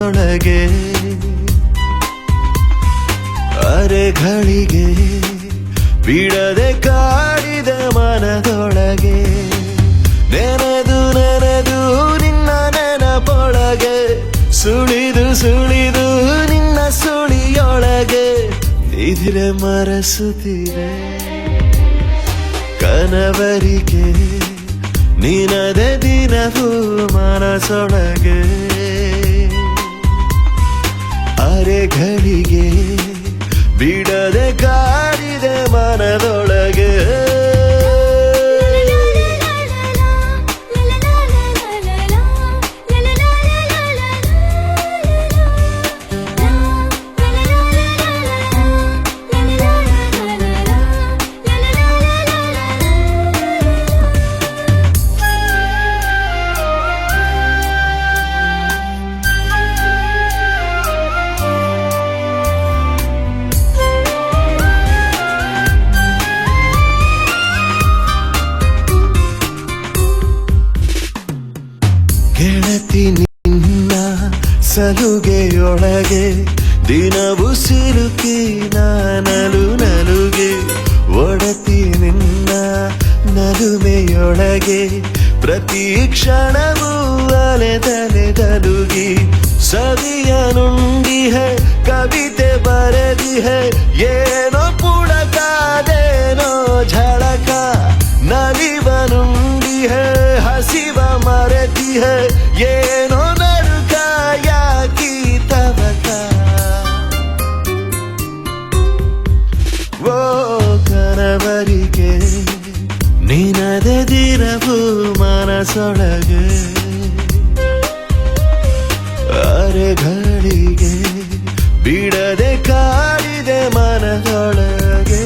ಒಳಗೆ ಅರೆ ಘಳಿಗೆ ಬಿಡದೆ ಕಾಡಿದ ಮನದೊಳಗೆ ನೆನೆದು ನೆನೆದು ನಿನ್ನ ನೆನಪೊಳಗೆ ಸುಳಿದು ಸುಳಿದು ನಿನ್ನ ಸುಳಿಯೊಳಗೆ ನಿದ್ರೆ ಮರೆಸುತ್ತಿದೆ ಕನವರಿಕೆ ನಿನದೆ ದಿನವೂ ಮನಸೊಳಗೆ ಅರೆ ಘಳಿಗೆ ಬಿಡದೆ ಕಾಡಿದೆ ಮನದೊಳಗೆ ಗೆಳತಿ ನಿನ್ನ ಸಲುಗೆಯೊಳಗೆ ದಿನವು ಸಿಲುಕಿ ನಾನಲು ನಲುಗೆ ಒಡತಿ ನಿನ್ನ ನಲುಮೆಯೊಳಗೆ ಪ್ರತಿ ಕ್ಷಣವೂ ಅಲೆದಲೆದಲುಗಿ ಸವಿಯ ನುಂಡಿಹೆ ಕವಿತೆ ಬರೆದಿಹೆ ಏನೋ ಪುಳಕಾದೇನೋ ಝಳಕ ನಲಿವ ನುಂಡಿಹೆ ಹಸಿವ ಮರೆತಿಹೆ ಏನೋ ನಡುಕ ಯಾಕಿ ತವಕ ಓ ಕನವರಿಕೆ ನಿನದೆ ದಿನವೂ ಮನಸೊಳಗೆ ಅರೆ ಘಳಿಗೆ ಬಿಡದೆ ಕಾಡಿದೆ ಮನದೊಳಗೆ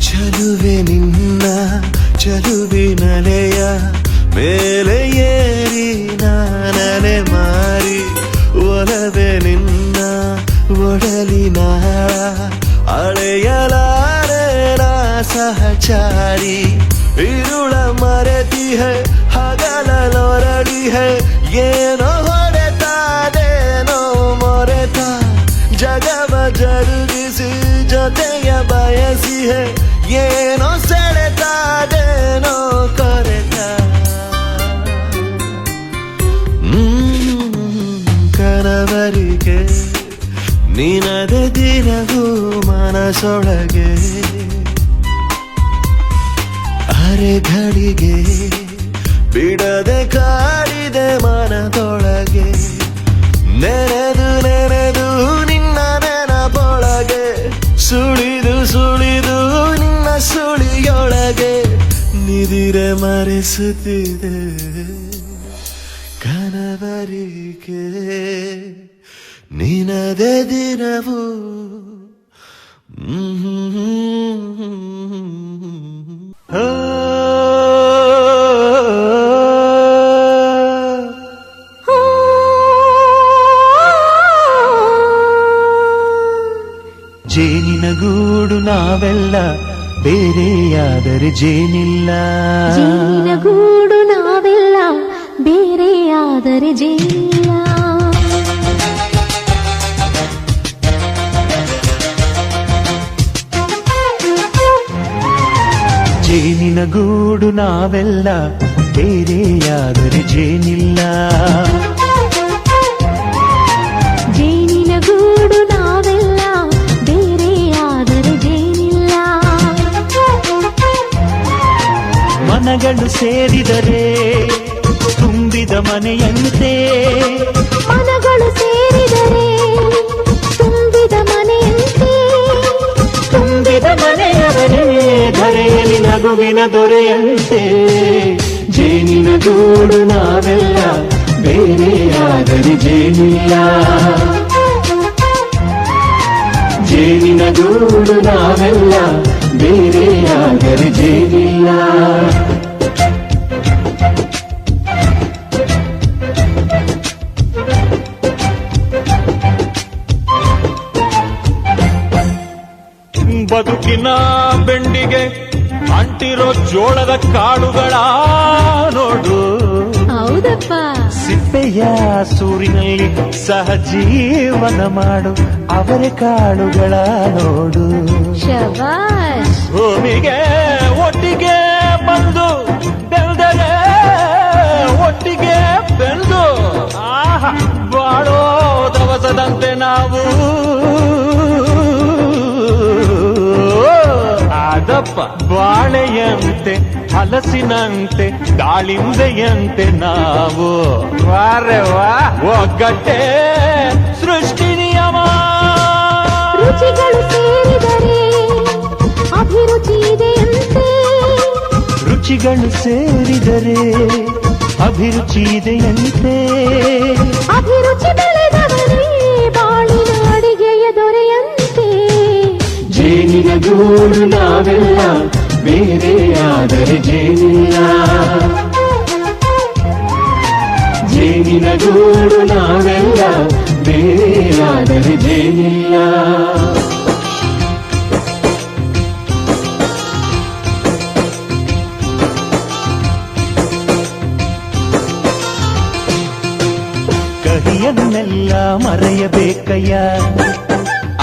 ಚಲುವೆ ನಿನ್ನ ಚಲುವಿನಲೆಯ ಮೇಲೆ ಏರಿ ನಾನಲೆ ಮಾರಿ ಒಲವೆ ನಿನ್ನ ಒಡಲಿನ ಅಳೆಯಲಾರೆ ನಾ ಸಹಚಾರಿ ಇರುಳ ಮರೆತಿಹೆ ಹಗಲೊರಡಿಹೆ ಏನೋ ಹೊಡೆತಾದೇನೋ ಮೊರೆತ ಜಗವ ಜರುಗಿಸಿ ಜೊತೆಯ ಬಯಸಿಹೆ ಏನೋ ಸೆಳೆತಾದೇನೋ ಕೊರೆತ ಕನವರಿಕೆ ನಿನದೆ ದಿನವೂ ಮನಸೊಳಗೆ ಅರೆ ಘಳಿಗೆ ಬಿಡದೆ ಕಾಡಿದೆ ಮನದೊಳಗೆ ನೆನೆದು ನೆನೆದು ನಿನ್ನ ನೆನಪೊಳಗೆ ಸುಳಿದು ಸುಳಿದು ನಿನ್ನ ಸುಳಿಯೊಳಗೆ ನಿದಿರೆ ಮರೆಸುತ್ತಿದೆ ಕನವರಿಕೆ ನಿನದೆ ದಿನವೂ ಜೇನಿನ ಗೂಡು ನಾವೆಲ್ಲ ಬೇರೆಯಾದರೆ ಜೇನಿಲ್ಲ ಜೇನಿನ ಗೂಡು ನಾವೆಲ್ಲ ಬೇರೆಯಾದರೆ ಜೇನಿಲ್ಲ ಜೇನಿನ ಗೂಡು ನಾವೆಲ್ಲ ಬೇರೆಯಾದರೆ ಜೇನಿಲ್ಲ ಜೇನಿನ ಗೂಡು ನಾವೆಲ್ಲ ಬೇರೆಯಾದರೆ ಜೇನಿಲ್ಲ ಮನಗಳು ಸೇರಿದರೆ ತುಂಬಿದ ಮನೆಯಂತೆ ಮನಗಳು ಸೇರಿದರೆ ತುಂಬಿದ ಮನೆಯಂತೆ ತುಂಬಿದ ಮನೆಯವರೇ ಧರೆಯಲ್ಲಿ ನಗುವಿನ ದೊರೆಯಂತೆ ಜೇನಿನ ಗೂಡು ನಾವೆಲ್ಲ ಬೇರೆಯಾದರೆ ಜೇನಿಲ್ಲ. ಜೇನಿನ ಗೂಡು ನಾವೆಲ್ಲ, ಬೇರೆಯಾದರೆ ಜೇನಿಲ್ಲ. ಬದುಕಿನ ಬೆಂಡಿಗೆ ಅಂಟಿರೋ ಜೋಳದ ಕಾಳುಗಳ ನೋಡು, ಹೌದಪ್ಪ. ಸಿಪ್ಪೆಯ ಸೂರಿನಲ್ಲಿ ಸಹಜೀವನ ಮಾಡು ಅವರ ಕಾಳುಗಳ ನೋಡು. ಶಬಾಷ್. ಭೂಮಿಗೆ ಒಟ್ಟಿಗೆ ಬಂದು ಬೆಳೆದರೆ ಒಟ್ಟಿಗೆ ಬೆಳೆದು ಬಾಳೋ ದವಸದಂತೆ ನಾವು ಆದಪ್ಪ. ಬಾಳೆಯಂತೆ ಹಲಸಿನಂತೆ ದಾಳಿಂಬೆಯಂತೆ ನಾವು ವಾರೆ ವಾ ಒಗ್ಗಟ್ಟೆ ಸೃಷ್ಟಿ ನಿಯಮ. ರುಚಿಗಳು ಸೇರಿದರೆ ಅಭಿರುಚಿ ಇದೆಯಂತೆ. ರುಚಿಗಳು ಸೇರಿದರೆ ಅಭಿರುಚಿ ಇದೆಯಂತೆ. ಅಭಿರುಚಿ ಬೆಳೆದವರೇ ಬಾಳಿನ ಅಡಿಗೆಯ ದೊರೆಯಂತೆ. ಜೇನಿನ ಗೂಡು ನಾವೆಲ್ಲ, ಬೇರೆಯಾದರೆ ಜೇನಿಲ್ಲ. ಜೇನಿನ ಗೂಡು ನಾವೆಲ್ಲ, ಬೇರೆಯಾದರೆ ಜೇನಿಲ್ಲ. ಕಹಿಯನ್ನೆಲ್ಲ ಮರೆಯಬೇಕಯ್ಯ,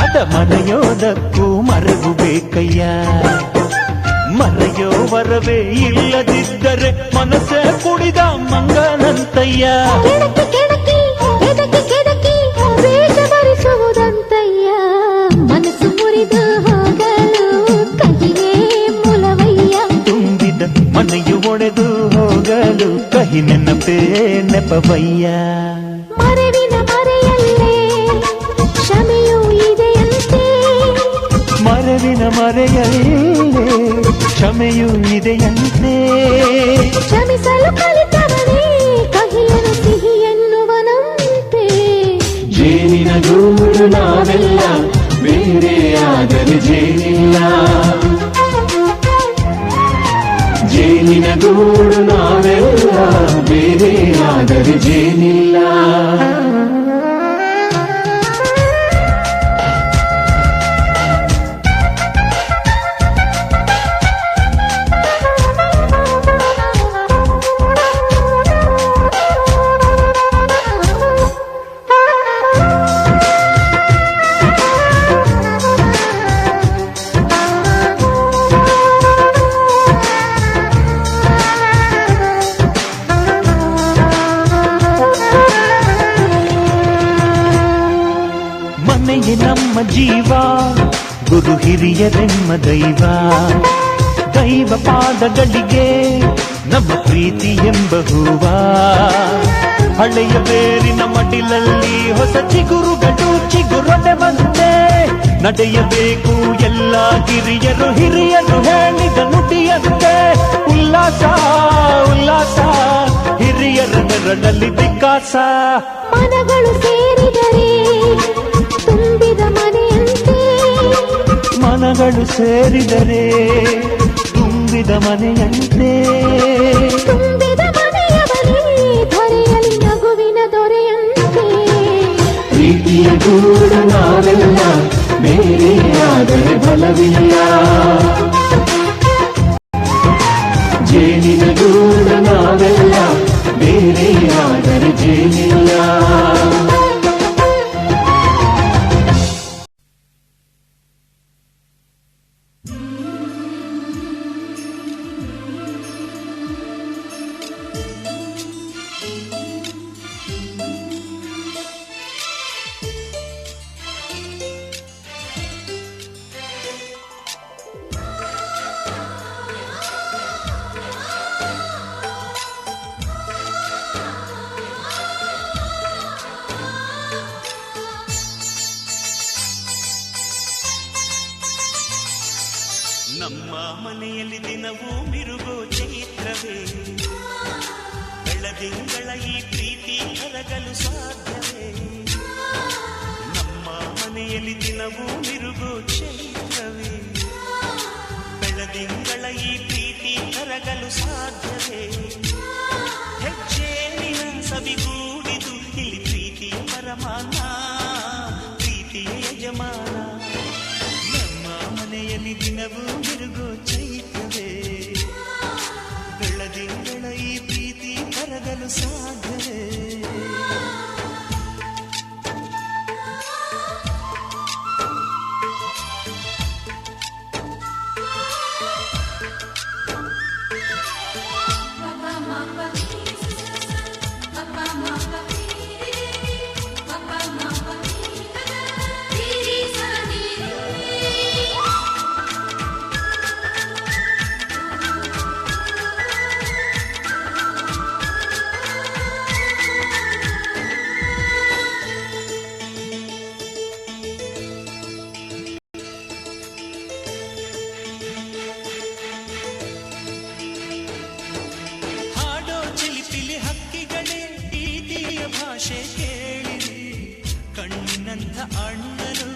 ಅದ ಮರೆಯೋದಕ್ಕೂ ಮರೆವು ಬೇಕಯ್ಯ. ಮರೆಯೋ ವರವೇ ಇಲ್ಲದಿದ್ದರೆ ಮನಸ್ಸೇ ಕುಡಿದ ಮಂಗನಂತಯ್ಯ. ಕೆಣಕಿ ಕೆಣಕಿ ಕೆದಕಿ ಕೆದಕಿ ವೇಷ ಭರಿಸುವುದಂತಯ್ಯ. ಮನಸ್ಸು ಮುರಿದು ಹೋಗಲು ಕಹಿಯೇ ಮೂಲವಯ್ಯ. ತುಂಬಿದ ಮನೆಯು ಒಡೆದು ಹೋಗಲು ಕಹಿ ನೆನಪೇ ನೆಪವಯ್ಯ. ಮರೆವಿನ ಮರೆಯಲ್ಲೇ ಕ್ಷಮೆಯೂ ಇದೆಯಂತೆ. ಮರವಿನ ಮರೆಯಲ್ಲೇ ಕ್ಷಮೆಯೂ ಇದೆಯಂತೆ. ಕ್ಷಮಿಸಲು ಕಲಿತವನೇ ಕಹಿಯನು ಸಿಹಿ ಎನ್ನುವನಂತೆ. ಜೇನಿನ ಗೂಡು ನಾವೆಲ್ಲ, ಬೇರೆಯಾದರೆ ಜೇನಿಲ್ಲ. ಜೇನಿನ ಗೂಡು ನಾವೆಲ್ಲ, ಬೇರೆಯಾದರೆ ಜೇನಿಲ್ಲ. ಮನೆಯೇ ನಮ್ಮ ಜೀವ, ಗುರು ಹಿರಿಯರೆಮ್ಮ ದೈವ. ದೈವ ಪಾದಗಳಿಗೆ ನಮ್ಮ ಪ್ರೀತಿ ಎಂಬ ಹೂವ. ಹಳೆಯ ಬೇರಿನ ಮಡಿಲಲ್ಲಿ ಹೊಸ ಚಿಗುರುಗಳು ಚಿಗುರೊಡೆ ಬಂದೆ. ನಡೆಯಬೇಕು ಎಲ್ಲ ಕಿರಿಯರು ಹಿರಿಯರು ಹೇಳಿದ ನುಡಿಯಂತೆ. ಉಲ್ಲಾಸ ಉಲ್ಲಾಸ ಹಿರಿಯರ ನೆರಳಲ್ಲಿ ವಿಕಾಸ. ಮನಗಳು ಸೇರಿದರೆ ತುಂಬಿದ ಮನೆಯಂತೆ. ಮನಗಳು ಸೇರಿದರೆ ತುಂಬಿದ ಮನೆಯಂತೆ. ತುಂಬಿದ ಮನೆಯವರೇ ಧರೆಯಲ್ಲಿ ನಗುವಿನ ದೊರೆಯಂತೆ. ಪ್ರೀತಿಯ ಗೂಡು ನಾವೆಲ್ಲ, ಬೇರೆಯಾದರೆ ಬಲವಿಲ್ಲ. ಜೇನಿನ ಗೂಡು ನಾವೆಲ್ಲ, ಬೇರೆಯಾದರೆ ಜೇನಿಲ್ಲ. ನಮ್ಮ ಮನೆಯಲ್ಲಿ ದಿನವೂ ಮಿರುಗೋ ಚೈತ್ರವೇ, ಬೆಳದಿಂಗಳ ಈ ಪ್ರೀತಿ ಕರಗಲು ಸಾಧ್ಯವೇ ನಮ್ಮ ಮನೆಯಲ್ಲಿ ದಿನವೂ ಮಿರುಗೋ ಚೈತ್ರವೇ ಬೆಳದಿಂಗಳ ಈ ಪ್ರೀತಿ ಕರಗಲು ಸಾಧ್ಯವೇ ಹೆಜ್ಜೆಯ ಸವಿಗೂಡಿದು ಇಲ್ಲಿ ಪ್ರೀತಿಯ ಪರಮಾನ ಪ್ರೀತಿಯ ಯಜಮಾನ ನಮ್ಮ ಮನೆಯಲ್ಲಿ ದಿನವೂ ಮಿರುಗೋ ಚೈತ್ರವೇ ಬೆಳದಿಂಗಳ ಈ ಪ್ರೀತಿ ಕರಗಲು ಸಾಧ್ಯವೇ ಭಾಷೆ ಕೇಳಿರಿ ಕಣ್ಣಿನಂಥ ಅಣ್ಣನು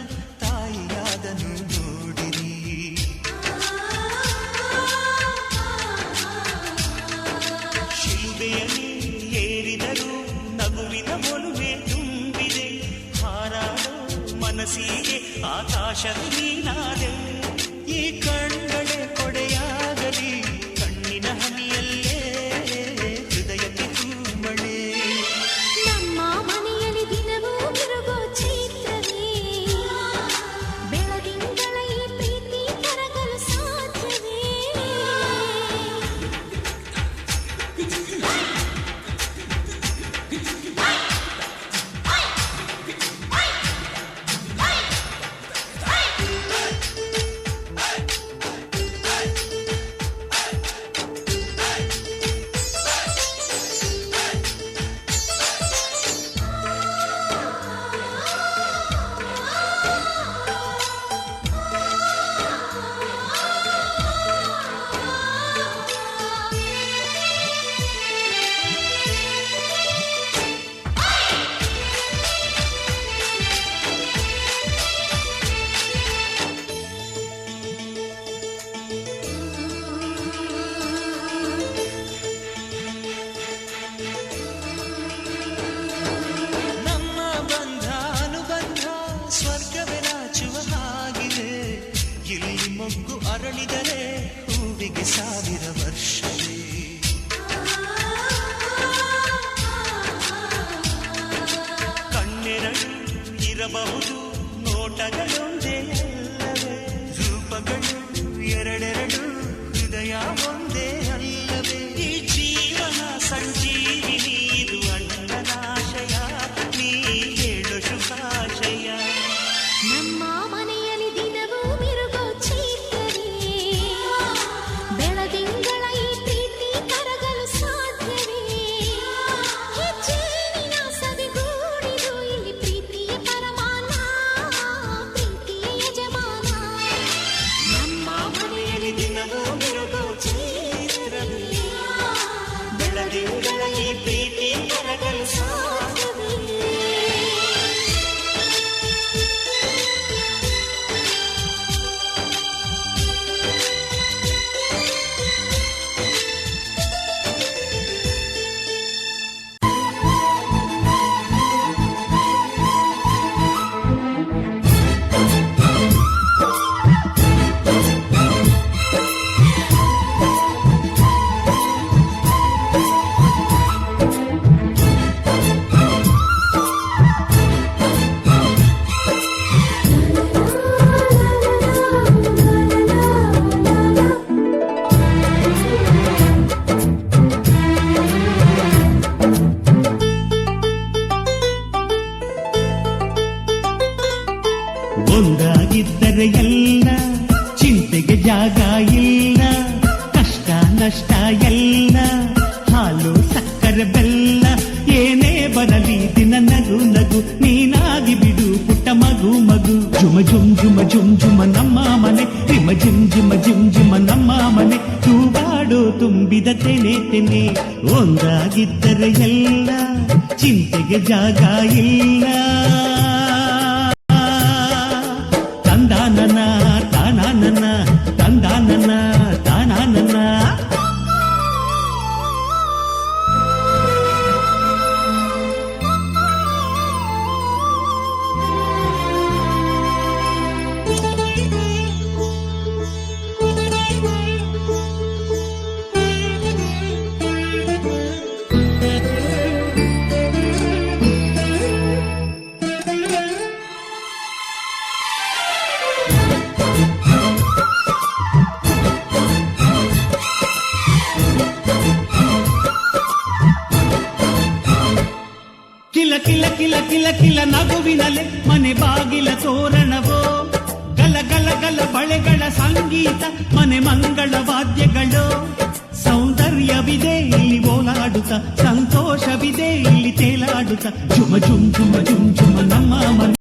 ತಾಯಿಯಾದನು ನೋಡಿರಿ ಶಿಲ್ಬೆಯಲ್ಲಿ ಏರಿದರು ನಗುವಿನ ಒಲುವೆ ತುಂಬಿದೆ ಹಾರಾಡೋ ಮನಸ್ಸಿಗೆ ಆಕಾಶದ ನೀನಾದೆ ಈ ಕಣ್ಗಳೇ ಕೊಡೆಯಾಗಲಿ ಕಣ್ಣಿನ ಹನಿಯಲ್ಲೇ ಹೃದಯಕ್ಕೆ ತುಂಬಳೆ ಮೊಗ್ಗು ಅರಳಿದರೆ ಹೂವಿಗೆ 1000 ವರ್ಷವೇ ಕಣ್ಣೆರಡು ಇರಬಹುದು ನೋಟಗಳೊಂದೇ ಅಲ್ಲವೇ ರೂಪಗಳು ಎರಡೆರಡು ಹೃದಯ ಒಂದೇ ಅಲ್ಲವೇ ಈ ಜೀವನ ಸಂಜೀವಿನಿ ಇದು ಅಣ್ಣನಾಶಯ ನೀ ಹೇಳು ಶುಭಾಶಯ ನಮ್ಮ ಮನೆಯಲ್ಲಿ ದಿನವೂ ಮಿರುಗೋ ಚೈತ್ರವೇ ಬೆಳದಿಂಗಳ ಈ ಪ್ರೀತಿ ಕರಗಲು ಸಾಧ್ಯವೇ ಹೆಜ್ಜೆಯ ಸವಿಗೂಡಿದು ಇಲ್ಲಿ ಪ್ರೀತಿಯ ಪರಮಾನ ಪ್ರೀತಿಯ ಯಜಮಾನ ನಮ್ಮ ಮನೆಯಲ್ಲಿ ದಿನವೂ ಮಿರುಗೋ ಚೈತ್ರವೇ ಬೆಳದಿಂಗಳ ಈ ಪ್ರೀತಿ ಕರಗಲು ಸಾಧ್ಯವೇ ಒಂದಾಗಿದ್ದರೆ ಎಲ್ಲ ಚಿಂತೆಗೆ ಜಾಗ ಇಲ್ಲ ಕಷ್ಟ ನಷ್ಟ ಎಲ್ಲ ಹಾಲು ಸಕ್ಕರೆ ಬೆಲ್ಲ ಏನೇ ಬರಲಿ ದಿನ ನಗು ನಗು ನೀನಾಗಿ ಬಿಡು ಪುಟ್ಟ ಮಗು ಮಗು ಜುಮ ಜುಮ್ ಜುಮ ಜುಮ್ ಜುಮ ನಮ್ಮ ಮನೆ ರಿಮ ಜಿಮ್ ಜಿಮ ಜಿಮ್ ಜಿಮ ನಮ್ಮ ಮನೆ ತೂಗಾಡು ತುಂಬಿದ ತೆನೆ ತೆನೆ ಒಂದಾಗಿದ್ದರೆ ಎಲ್ಲ ಚಿಂತೆಗೆ ಜಾಗ ಇಲ್ಲ ತಂದಾನನ ತಾನಾನನ ತಂದಾನನ ತಾನಾನನ ಕಿಲ ಕಿಲ ಕಿಲ ಕಿಲ ಕಿಲ ನಗುವಿನಲೆ ಮನೆ ಬಾಗಿಲ ತೋರಣವೋ ಗಲ ಗಲ ಗಲ ಬಳೆಗಳ ಸಂಗೀತ ಮನೆ ಮಂಗಳ ವಾದ್ಯಗಳು ಸೌಂದರ್ಯವಿದೆ ಇಲ್ಲಿ ಓಲಾಡುತ್ತ ಸಂತೋಷವಿದೆ ಇಲ್ಲಿ ತೇಲಾಡುತ್ತ ಜುಮ ಜುಮ್ ಜುಮ ಜುಮ್ ಜುಮ ನಮ್ಮ ಮನೆ